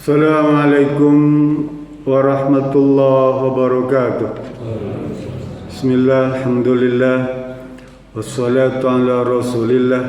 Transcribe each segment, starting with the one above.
Assalamualaikum warahmatullahi wabarakatuh. Bismillah, alhamdulillah, wassalatu ala rasulillah,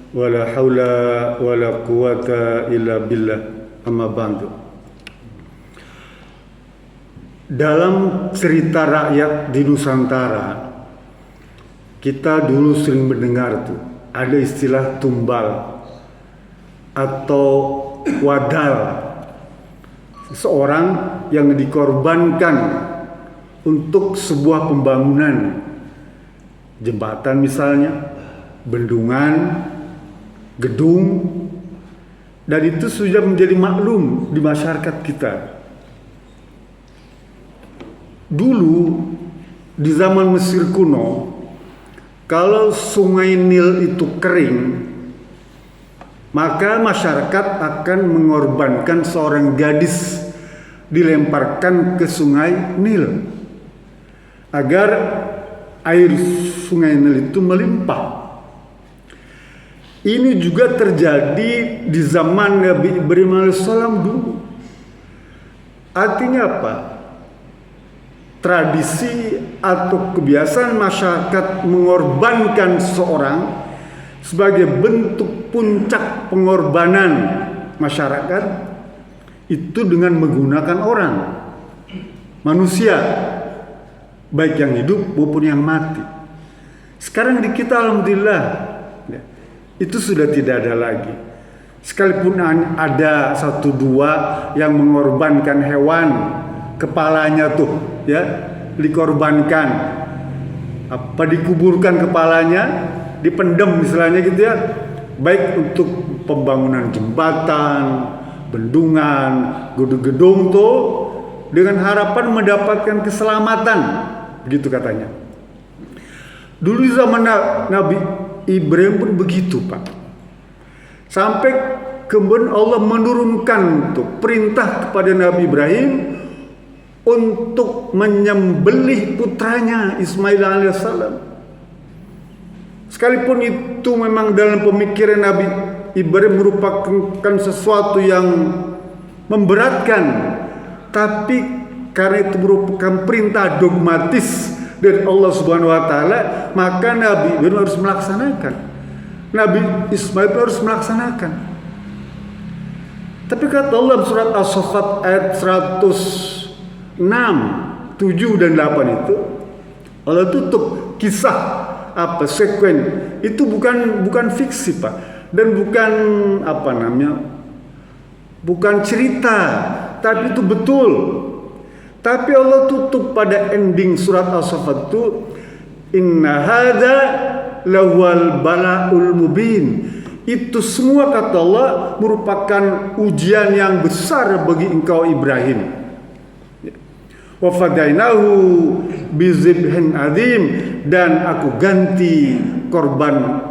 wala hawla wala quwata illa billah, amma ba'du. Dalam cerita rakyat di Nusantara, kita dulu sering mendengar tuh ada istilah tumbal atau wadal. Seseorang yang dikorbankan untuk sebuah pembangunan jembatan misalnya, bendungan, gedung, dan itu sudah menjadi maklum di masyarakat kita. Dulu di zaman Mesir kuno, kalau sungai Nil itu kering, maka masyarakat akan mengorbankan seorang gadis dilemparkan ke sungai Nil agar air sungai Nil itu melimpah. Ini juga terjadi di zaman Nabi Ibrahim alaihissalam dulu. Artinya apa? Tradisi atau kebiasaan masyarakat mengorbankan seseorang sebagai bentuk puncak pengorbanan masyarakat itu dengan menggunakan orang, manusia, baik yang hidup maupun yang mati. Sekarang di kita alhamdulillah itu sudah tidak ada lagi. Sekalipun ada satu dua yang mengorbankan hewan, kepalanya tuh ya dikorbankan, apa dikuburkan kepalanya, dipendam misalnya gitu ya, baik untuk pembangunan jembatan, bendungan, gedung-gedung tuh dengan harapan mendapatkan keselamatan, begitu katanya. Dulu zaman Nabi Ibrahim pun begitu, Pak. Sampai kemudian Allah menurunkan tuh perintah kepada Nabi Ibrahim untuk menyembelih putranya Ismail alaihissalam. Sekalipun itu memang dalam pemikiran Nabi Ibrahim merupakan sesuatu yang memberatkan, tapi karena itu merupakan perintah dogmatis dari Allah Subhanahu wa taala, maka Nabi Ibrahim harus melaksanakan. Nabi Ismail harus melaksanakan. Tapi kata Allah surat As-Saffat ayat 106, 7 dan 8 itu Allah tutup kisah sekuen itu bukan fiksi, Pak, dan bukan bukan cerita, tapi itu betul. Tapi Allah tutup pada ending surat As-Saffat itu, inna hadza lawal balaul mubin. Itu semua kata Allah merupakan ujian yang besar bagi engkau Ibrahim. Wa fadainahu bizibhin azim, dan aku ganti korban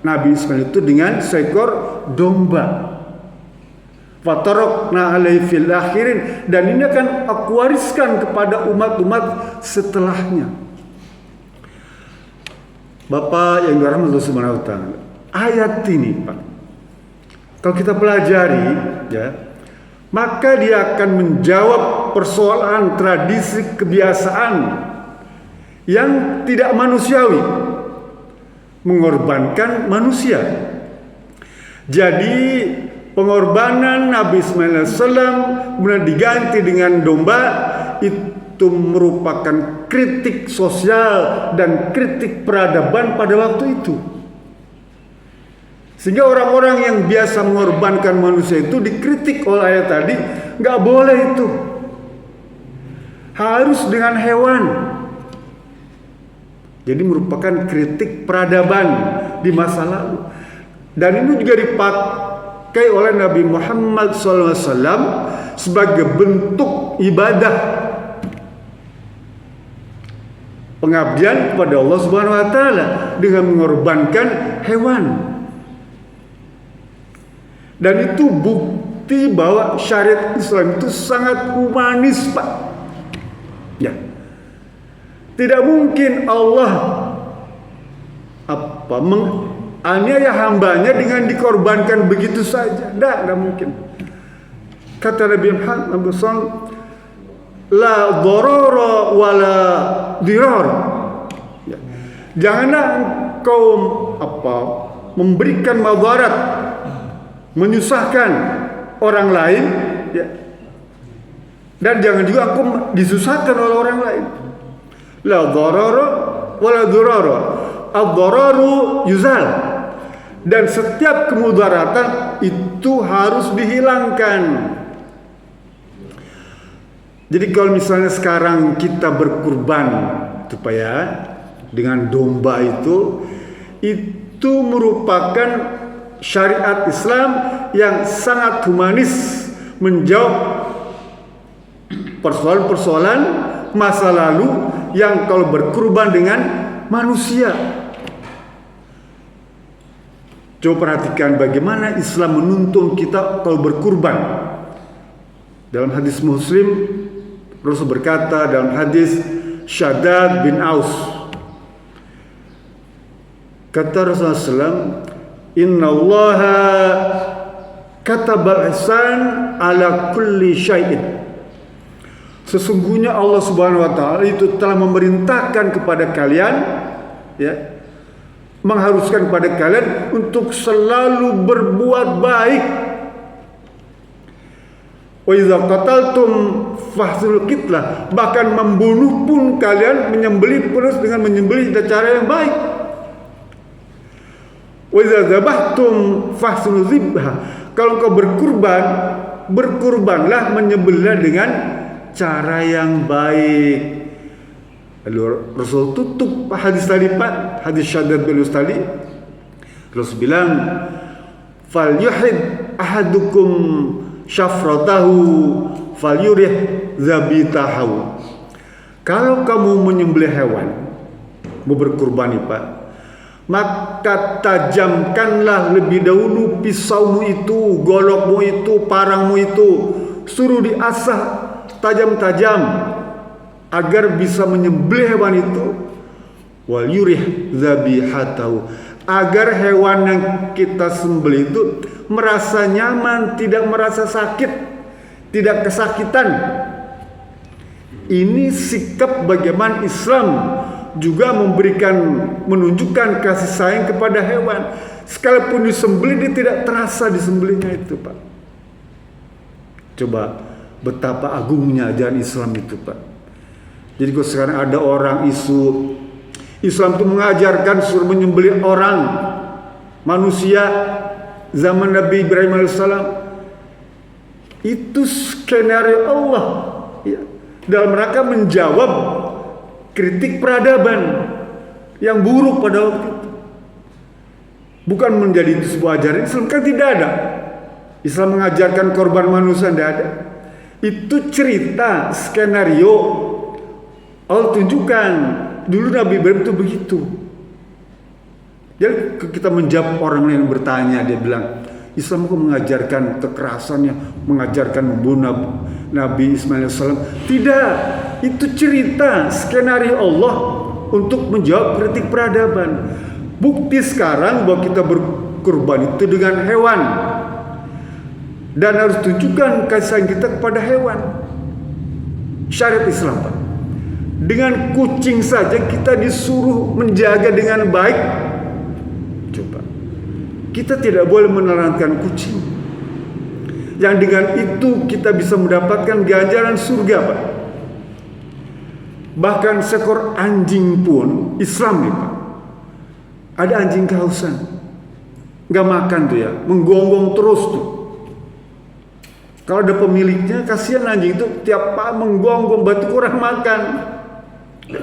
Nabi Ismail itu dengan seekor domba. Fatarokna alaihi fil akhirin, dan ini akan aku wariskan kepada umat-umat setelahnya. Bapak yang dirahmati Allah Subhanahu wa taala, ayat ini, Pak, kalau kita pelajari ya, maka dia akan menjawab persoalan tradisi kebiasaan yang tidak manusiawi, mengorbankan manusia. Jadi pengorbanan Nabi Ismail AS kemudian diganti dengan domba, itu merupakan kritik sosial dan kritik peradaban pada waktu itu. Sehingga orang-orang yang biasa mengorbankan manusia itu dikritik oleh ayat tadi, nggak boleh itu, harus dengan hewan. Jadi merupakan kritik peradaban di masa lalu. Dan ini juga dipakai oleh Nabi Muhammad SAW sebagai bentuk ibadah pengabdian kepada Allah Subhanahu wa taala dengan mengorbankan hewan. Dan itu bukti bahwa syariat Islam itu sangat humanis, Pak. Ya. Tidak mungkin Allah menganiaya hambanya dengan dikorbankan begitu saja. Tidak mungkin. Kata Nabi Muhammad SAW, la dharara wala dirar. Ya. Janganlah engkau memberikan madarat, menyusahkan orang lain, ya. Dan jangan juga engkau disusahkan oleh orang lain. La dharara wala dirara. Ad-dhararu yuzal. Dan setiap kemudaratan itu harus dihilangkan. Jadi kalau misalnya sekarang kita berkurban supaya dengan domba itu merupakan syariat Islam yang sangat humanis, menjawab persoalan-persoalan masa lalu yang kalau berkurban dengan manusia. Coba perhatikan bagaimana Islam menuntun kita kalau berkurban. Dalam hadis Muslim, Rasul berkata dalam hadis Shaddad bin Aus, kata Rasulullah SAW, Inna Allaha katabal ihsan ala kulli syai'in. Sesungguhnya Allah Subhanahu wa taala itu telah memerintahkan kepada kalian, ya, mengharuskan kepada kalian untuk selalu berbuat baik. Wa idza qataltum fahsul qitlah, bahkan membunuh pun kalian menyembelih terus dengan menyembelih dengan cara yang baik. Wa idza dzabhtum fahsul dzibha, kalau kau berkurban, berkurbanlah menyembelih dengan cara yang baik. Lalu Rasul tutup hadis tadi, Pak, hadis Shaddad bin Aus tadi. Rasul bilang, falyuhid ahadukum syafratahu falyurih zabitahu. Kalau kamu menyembelih hewan, mau berkurban, Pak, maka tajamkanlah lebih dahulu pisaumu itu, golokmu itu, parangmu itu, suruh diasah tajam-tajam agar bisa menyembelih hewan itu. Wal yurih zabihatahu, agar hewan yang kita sembelih itu merasa nyaman, tidak merasa sakit, tidak kesakitan. Ini sikap bagaimana Islam juga menunjukkan kasih sayang kepada hewan. Sekalipun disembelih, dia tidak terasa disembelihnya itu, Pak. Coba betapa agungnya ajaran Islam itu, Pak. Jadi kalau sekarang ada orang isu Islam itu mengajarkan suruh menyembelih orang, manusia zaman Nabi Ibrahim alaihissalam, itu skenario Allah, ya, dalam rangka menjawab kritik peradaban yang buruk pada waktu itu. Bukan menjadi itu sebuah ajaran Islam, kan tidak ada. Islam mengajarkan korban manusia, tidak ada. Itu cerita, skenario Allah tunjukkan. Dulu Nabi Ibrahim itu begitu. Jadi kita menjawab orang yang bertanya, dia bilang, Islam kok mengajarkan kekerasannya, mengajarkan membunuh Nabi Ismail AS. Tidak, itu cerita, skenario Allah untuk menjawab kritik peradaban. Bukti sekarang bahwa kita berkurban itu dengan hewan, dan harus tunjukkan kasih sayang kita kepada hewan. Syariat Islam, Pak. Dengan kucing saja kita disuruh menjaga dengan baik. Coba, kita tidak boleh menelantarkan kucing, yang dengan itu kita bisa mendapatkan ganjaran surga, Pak. Bahkan seekor anjing pun Islam nih, Pak. Ada anjing kehausan, nggak makan tuh ya, menggonggong terus tuh. Kalau ada pemiliknya, kasihan anjing itu tiap pak menggonggong, berarti kurang makan,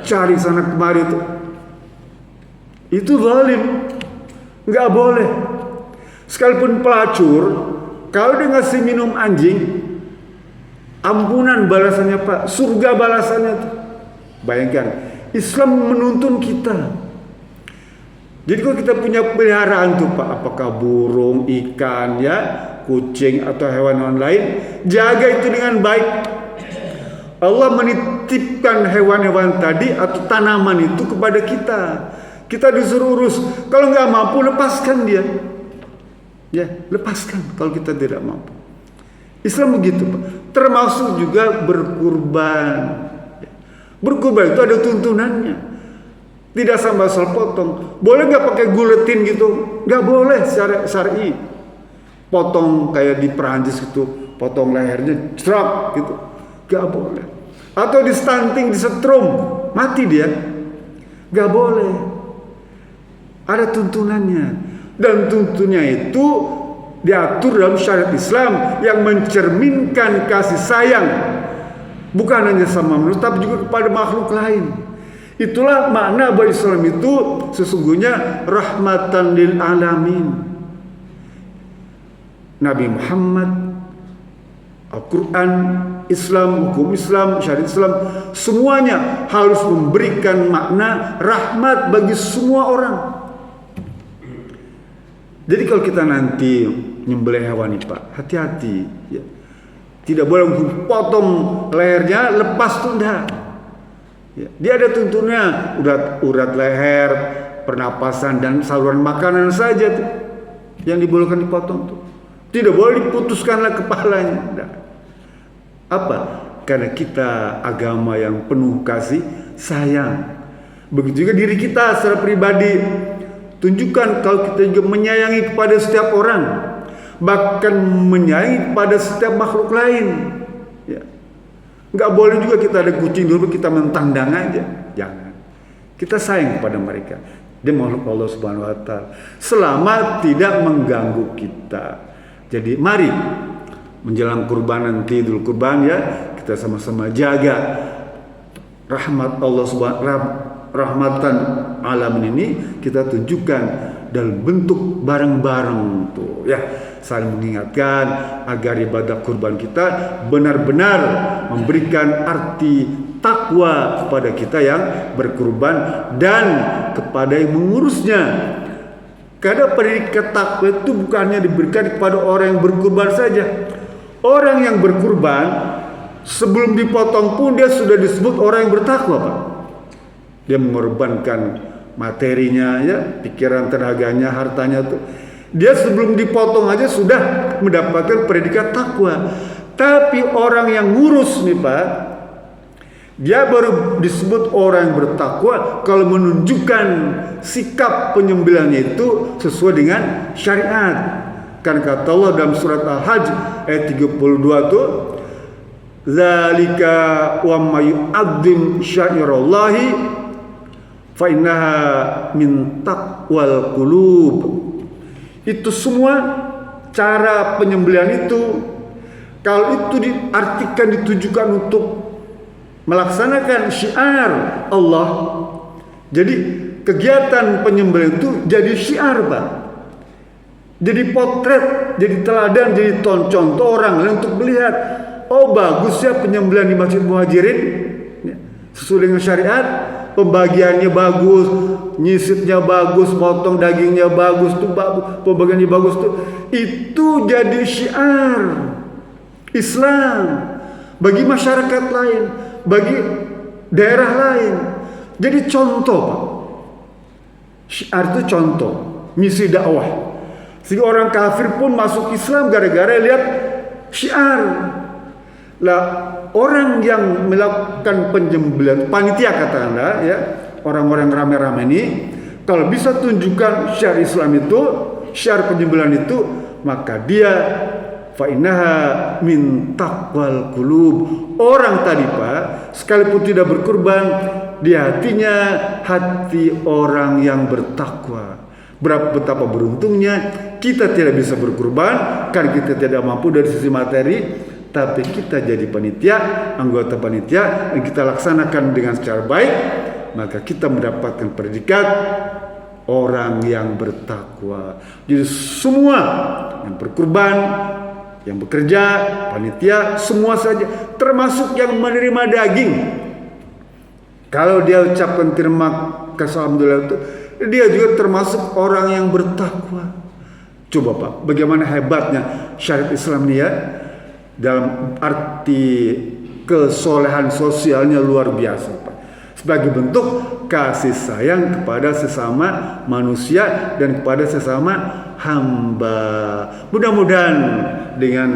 cari sana kemari tuh. Itu zalim, nggak boleh. Sekalipun pelacur, kalau dia ngasih minum anjing, ampunan balasannya, Pak, surga balasannya tuh. Bayangkan, Islam menuntun kita. Jadi kalau kita punya peliharaan tuh, Pak, apakah burung, ikan, ya, kucing atau hewan lain, jaga itu dengan baik. Allah menitipkan hewan-hewan tadi atau tanaman itu kepada kita. Kita disuruh urus. Kalau nggak mampu, lepaskan dia. Ya, lepaskan kalau kita tidak mampu. Islam begitu, Pak. Termasuk juga berkurban. Berkurban itu ada tuntunannya. Tidak sampai asal potong. Boleh nggak pakai guletin gitu? Nggak boleh secara syar'i. Potong kayak di Perancis gitu, potong lehernya, cerak gitu. Nggak boleh. Atau di stunting, disetrum, mati dia. Nggak boleh. Ada tuntunannya. Dan tuntunnya itu diatur dalam syariat Islam yang mencerminkan kasih sayang. Bukan hanya sama manusia, tapi juga kepada makhluk lain. Itulah makna bahwa Islam itu sesungguhnya rahmatan lil alamin. Nabi Muhammad, Al-Quran, Islam, hukum Islam, syariat Islam, semuanya harus memberikan makna rahmat bagi semua orang. Jadi kalau kita nanti nyembelih hewan ini, Pak, hati-hati ya. Tidak boleh potong lehernya, lepas tuh enggak. Ya, dia ada tuntunnya, urat leher, pernapasan dan saluran makanan saja tuh yang dibolehkan dipotong tuh. Tidak boleh diputuskanlah kepalanya. Enggak. Apa? Karena kita agama yang penuh kasih sayang. Begitu juga diri kita secara pribadi. Tunjukkan kalau kita juga menyayangi kepada setiap orang, bahkan menyayangi kepada setiap makhluk lain. Ya. Nggak boleh juga kita ada kucing dulu kita mentandang aja. Jangan. Kita sayang kepada mereka. Dia makhluk Allah Subhanahu Wa Taala. Selama tidak mengganggu kita. Jadi mari menjelang kurban nanti, Idul Kurban ya, kita sama-sama jaga rahmat Allah Subhanahu Wa Taala. Rahmatan alamin ini kita tunjukkan dalam bentuk bareng-bareng tuh ya, saling mengingatkan agar ibadah kurban kita benar-benar memberikan arti takwa kepada kita yang berkurban dan kepada yang mengurusnya. Karena pendidikan takwa itu bukannya diberikan kepada orang yang berkurban saja. Orang yang berkurban sebelum dipotong pun dia sudah disebut orang yang bertakwa, Pak. Dia mengorbankan materinya ya, pikiran, tenaganya, hartanya tuh. Dia sebelum dipotong aja sudah mendapatkan predikat takwa. Tapi orang yang ngurus nih, Pak, dia baru disebut orang yang bertakwa kalau menunjukkan sikap penyembelihannya itu sesuai dengan syariat. Kan kata Allah dalam surat Al-Hajj ayat 32 tuh, zalika wa may yu'azzim syairallahi fa innaha min taqwal qulub. Itu semua cara penyembelihan itu, kalau itu diartikan, ditujukan untuk melaksanakan syiar Allah, jadi kegiatan penyembelihan itu jadi syiar, Pak. Jadi potret, jadi teladan, jadi contoh orang lain untuk melihat, oh bagus ya penyembelihan di Masjid Muhajirin sesuai dengan syariat. Pembagiannya bagus, nyisitnya bagus, potong dagingnya bagus tuh, pembagiannya bagus tuh. Itu jadi syiar Islam bagi masyarakat lain, bagi daerah lain. Jadi contoh, Pak. Syiar itu contoh, misi dakwah. Sehingga orang kafir pun masuk Islam gara-gara lihat syiar. Lah, orang yang melakukan penyembelihan, panitia katakanlah ya, orang-orang rame-rame ini, kalau bisa tunjukkan syiar Islam itu, syiar penyembelihan itu, maka dia fa innaha min taqwal qulub. Orang tadi, Pak, sekalipun tidak berkurban, di hatinya hati orang yang bertakwa. Betapa beruntungnya kita tidak bisa berkurban karena kita tidak mampu dari sisi materi. Tapi kita jadi panitia, anggota panitia, dan kita laksanakan dengan secara baik, maka kita mendapatkan predikat orang yang bertakwa. Jadi semua yang berkurban, yang bekerja, panitia, semua saja, termasuk yang menerima daging. Kalau dia ucapkan terima kasih alhamdulillah itu, dia juga termasuk orang yang bertakwa. Coba, Pak, bagaimana hebatnya syariat Islam ini ya. Dalam arti kesolehan sosialnya luar biasa, Pak. Sebagai bentuk kasih sayang kepada sesama manusia dan kepada sesama hamba. Mudah-mudahan dengan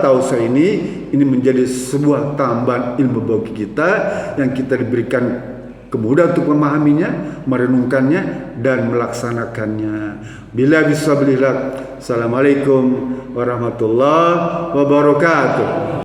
tausiah ini menjadi sebuah tambahan ilmu bagi kita yang kita diberikan kemudahan untuk memahaminya, merenungkannya dan melaksanakannya. Bila bisa belilah. Assalamualaikum warahmatullahi wabarakatuh.